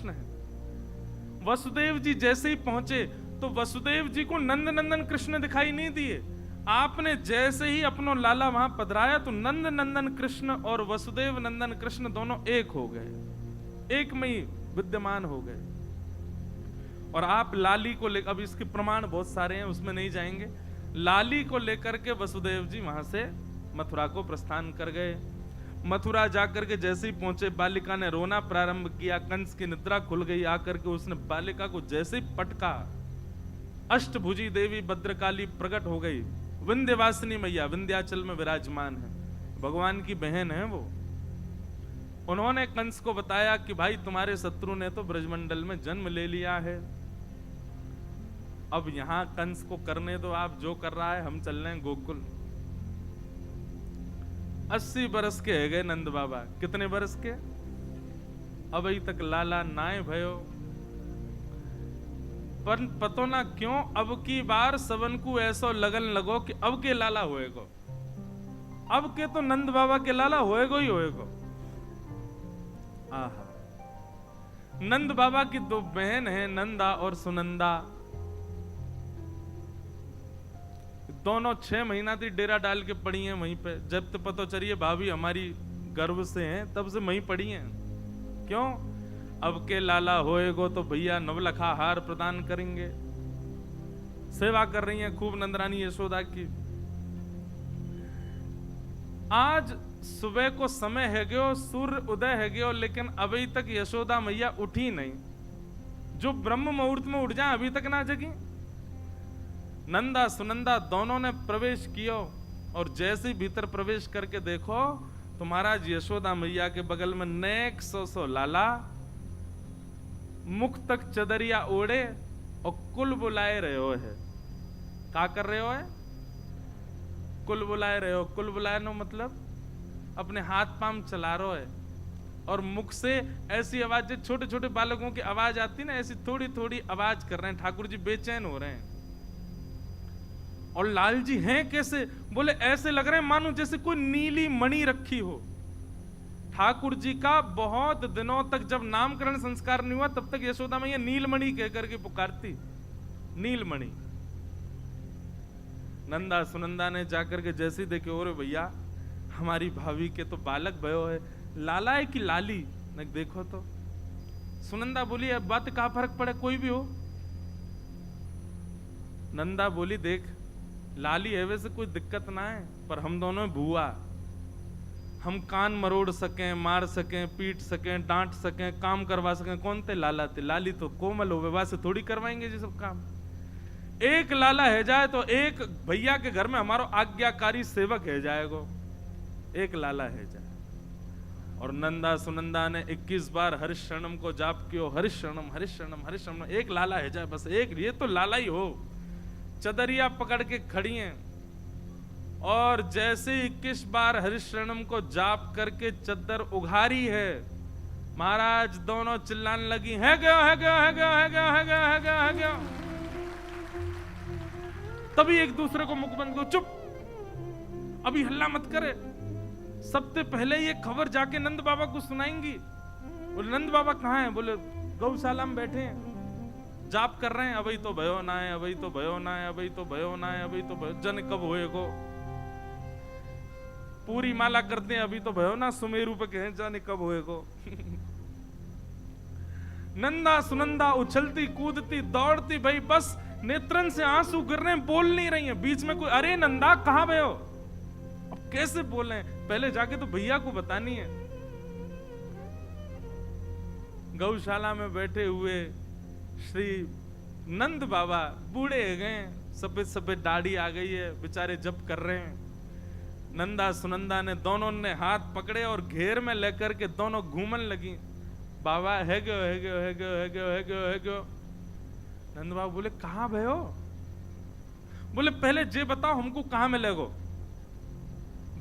कृष्ण है। वसुदेव जी जैसे ही पहुंचे तो वसुदेव जी को नंद नंदन कृष्ण दिखाई नहीं दिए। आपने जैसे ही अपनो लाला वहां पधराया तो नंद नंदन कृष्ण और वसुदेव नंदन कृष्ण दोनों एक हो गए, एक में ही विद्यमान हो गए। और आप लाली को लेकर, अब इसके प्रमाण बहुत सारे हैं, उसमें नहीं जाएंगे। लाली को लेकर के वसुदेव जी वहां से मथुरा को प्रस्थान कर गए। मथुरा जाकर के जैसे ही पहुंचे, बालिका ने रोना प्रारंभ किया। कंस की निद्रा खुल गई। आकर के उसने बालिका को जैसे ही पटका, अष्टभुजी देवी भद्रकाली प्रकट हो गई। विंध्यवासिनी मैया विंध्याचल में विराजमान है, भगवान की बहन है वो। उन्होंने कंस को बताया कि भाई तुम्हारे शत्रु ने तो ब्रजमंडल में जन्म ले लिया है, अब यहां कंस को करने दो, आप जो कर रहा है, हम चल रहे हैं गोकुल। 80 बरस के है गए नंद बाबा। कितने बरस के? अब अभी तक लाला नाय भयो। पर पतो ना क्यों अब की बार सबन को ऐसो लगन लगो कि अब के लाला होएगो, अब के तो नंद बाबा के लाला होएगो ही होएगो। आहा, नंद बाबा की दो बहन है, नंदा और सुनंदा। दोनों 6 महीना थी डेरा डाल के पड़ी हैं वहीं पे। जब तो पता चलिए भाभी हमारी गर्भ से हैं, तब से वहीं पड़ी हैं। क्यों? अब के लाला होएगो तो भैया नवलखा हार प्रदान करेंगे। सेवा कर रही हैं खूब नंदरानी यशोदा की। आज सुबह को समय है गयो, सूर्य उदय है गयो, लेकिन अभी तक यशोदा मैया उठी नहीं। जो ब्रह्म मुहूर्त में उठ जाए अभी तक ना जगी। नंदा सुनंदा दोनों ने प्रवेश किया और जैसे ही भीतर प्रवेश करके देखो तो महाराज यशोदा मैया के बगल में नेक सो लाला मुख तक चदरिया ओढ़े और कुल बुलाए रहे हो है। क्या कर रहे हो है? कुल बुलाए रहे हो। कुल बुलाए नो मतलब अपने हाथ पाम चला रहे हो है और मुख से ऐसी आवाज, जो छोटे छोटे बालकों की आवाज आती ना, ऐसी थोड़ी थोड़ी आवाज कर रहे हैं। ठाकुर जी बेचैन हो रहे हैं। और लाल जी हैं कैसे? बोले ऐसे लग रहे हैं मानो जैसे कोई नीली मणि रखी हो। ठाकुर जी का बहुत दिनों तक जब नामकरण संस्कार नहीं हुआ तब तक यशोदा मैया नीलमणि कह करके पुकारती, नीलमणि। नंदा सुनंदा ने जाकर के जैसे ही देखे, ओरे भैया हमारी भाभी के तो बालक भयो है, लाला है कि लाली? न देखो तो। सुनंदा बोली अब बात का फर्क पड़े, कोई भी हो। नंदा बोली देख लाली है वैसे कोई दिक्कत ना है, पर हम दोनों भूआ, हम कान मरोड़ सकें, मार सकें, पीट सकें, डांट सकें, काम करवा सकें। कौन थे? लाला थे। लाली तो कोमल हो, विवाह से थोड़ी करवाएंगे जी सब काम। एक लाला है जाए तो एक भैया के घर में हमारा आज्ञाकारी सेवक है जाएगो। एक लाला है जाए। और नंदा सुनंदा ने 21 बार हरिशरणम को जाप कियो, हरिशरणम हरिशरणम हरिशरणम। एक लाला है जाए बस, एक, ये तो लाला ही हो। चदरिया पकड़ के खड़ी हैं और जैसे 21 बार हरिशरणम को जाप करके चद्दर उघारी है, महाराज दोनों चिल्लाने लगी, है गया है गया है गया है गया है गया है गया है गया। तभी एक दूसरे को मुख बंद करो, चुप, अभी हल्ला मत करे। सबसे पहले ये खबर जाके नंद बाबा को सुनाएंगी। बोले नंद बाबा कहाँ हैं? बोले गौशाला में बैठे हैं, जाप कर रहे हैं। अभी तो भयो ना है, अभी तो भयो ना है, अभी तो भयो ना है, अभी तो भयो, जन कब होएगो। पूरी माला करते हैं, अभी तो भयो ना, सुमेरु पे कहें जाने कब होएगो। नंदा सुनंदा उछलती कूदती दौड़ती, भाई बस नेत्रन से आंसू गिर रहे हैं, बोल नहीं रही हैं। बीच में कोई, अरे नंदा कहाँ भयो? अब कैसे बोले? पहले जाके तो भैया को बतानी है। गौशाला में बैठे हुए श्री नंद बाबा बूढ़े हो गए, सफेद सफेद दाढ़ी आ गई है, बेचारे जप कर रहे हैं। नंदा सुनंदा ने दोनों ने हाथ पकड़े और घेर में लेकर के दोनों घूमन लगी। बाबा है गयो है गयो है गयो है गयो है गयो है गयो। नंद बाबा बोले कहाँ भयो? बोले पहले जे बताओ हमको कहाँ मिलेगो।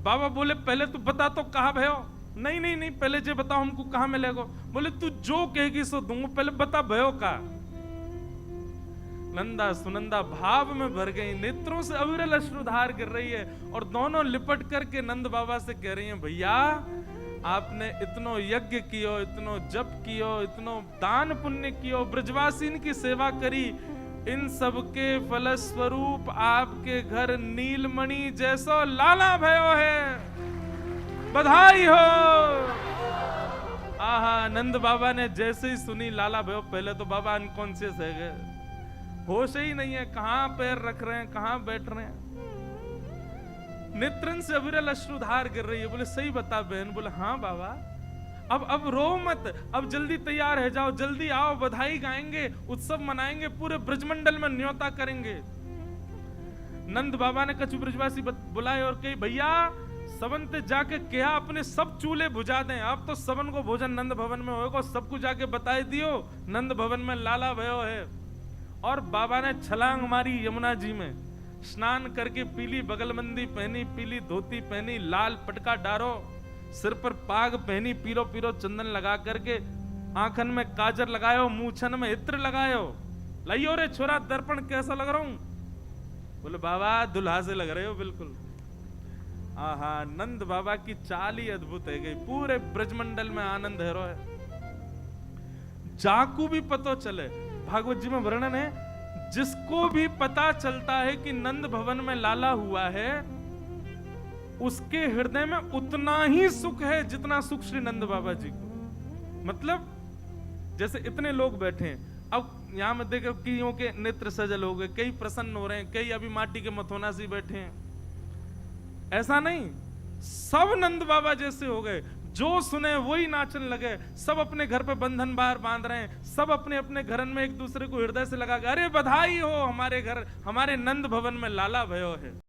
बाबा बोले पहले तू बता तो कहाँ भयो। नहीं नहीं नहीं, पहले जे बताओ हमको कहाँ मिलेगो। बोले तू जो कहेगी सो दूंगा, पहले बता भयो का। नंदा सुनंदा भाव में भर गई, नेत्रों से अविरल अश्रुधार गिर रही है और दोनों लिपट करके नंद बाबा से कह रही हैं, भैया आपने इतनो यज्ञ कियो, इतनो जप कियो, इतनो दान पुण्य कियो, ब्रजवासीन की सेवा करी, इन सब के फलस्वरूप आपके घर नीलमणि जैसो लाला भयो है, बधाई हो। आहा, नंद बाबा ने जैसे ही सुनी लाला भयो, पहले तो बाबा अनकॉन्शियस है गए, होश ही नहीं है, कहां पैर रख रहे हैं, कहां बैठ रहे हैं। नेत्रन से अविरल अश्रुधार गिर रही है। बोले सही बता बहन। बोले हाँ बाबा, अब रो मत, अब जल्दी तैयार है जाओ, जल्दी आओ, बधाई गाएंगे, उत्सव मनाएंगे, पूरे ब्रजमंडल में न्योता करेंगे। नंद बाबा ने कछु ब्रजवासी बुलाए और कही भैया सवन ते जाके क्या अपने सब चूल्हे बुझा दें, अब तो सवन को भोजन नंद भवन में होगा, सबको जाके बताए दियो नंद भवन में लाला भयो है। और बाबा ने छलांग मारी यमुना जी में, स्नान करके पीली बगलबंदी पहनी, पीली धोती पहनी, लाल पटका डारो, सिर पर पाग पहनी, पीरो पीरो चंदन लगा करके, आंखन में काजर लगायो, मूछन में इत्र लगायो, लाइयो रे छोरा दर्पण कैसा लग रहा हूं। बोले बाबा दुल्हा से लग रहे हो बिल्कुल। आहा, नंद बाबा की चाल ही अद्भुत है गई, पूरे ब्रजमंडल में आनंद है रो है। जाकू भी पतो चले, भागवत जी में वर्णन है, जिसको भी पता चलता है कि नंद भवन में लाला हुआ है, उसके हृदय में उतना ही सुख है जितना सुख श्री नंद बाबा जी को। मतलब जैसे इतने लोग बैठे हैं, अब यहां में देखो कईयों के नेत्र सजल हो गए, कई प्रसन्न हो रहे हैं, कई अभी माटी के मथोना से बैठे हैं। ऐसा नहीं, सब नंद बाबा जैसे हो गए, जो सुने वही नाचन लगे, सब अपने घर पे बंधन बार बांध रहे हैं, सब अपने अपने घरन में एक दूसरे को हृदय से लगा के अरे बधाई हो, हमारे घर हमारे नंद भवन में लाला भयो है।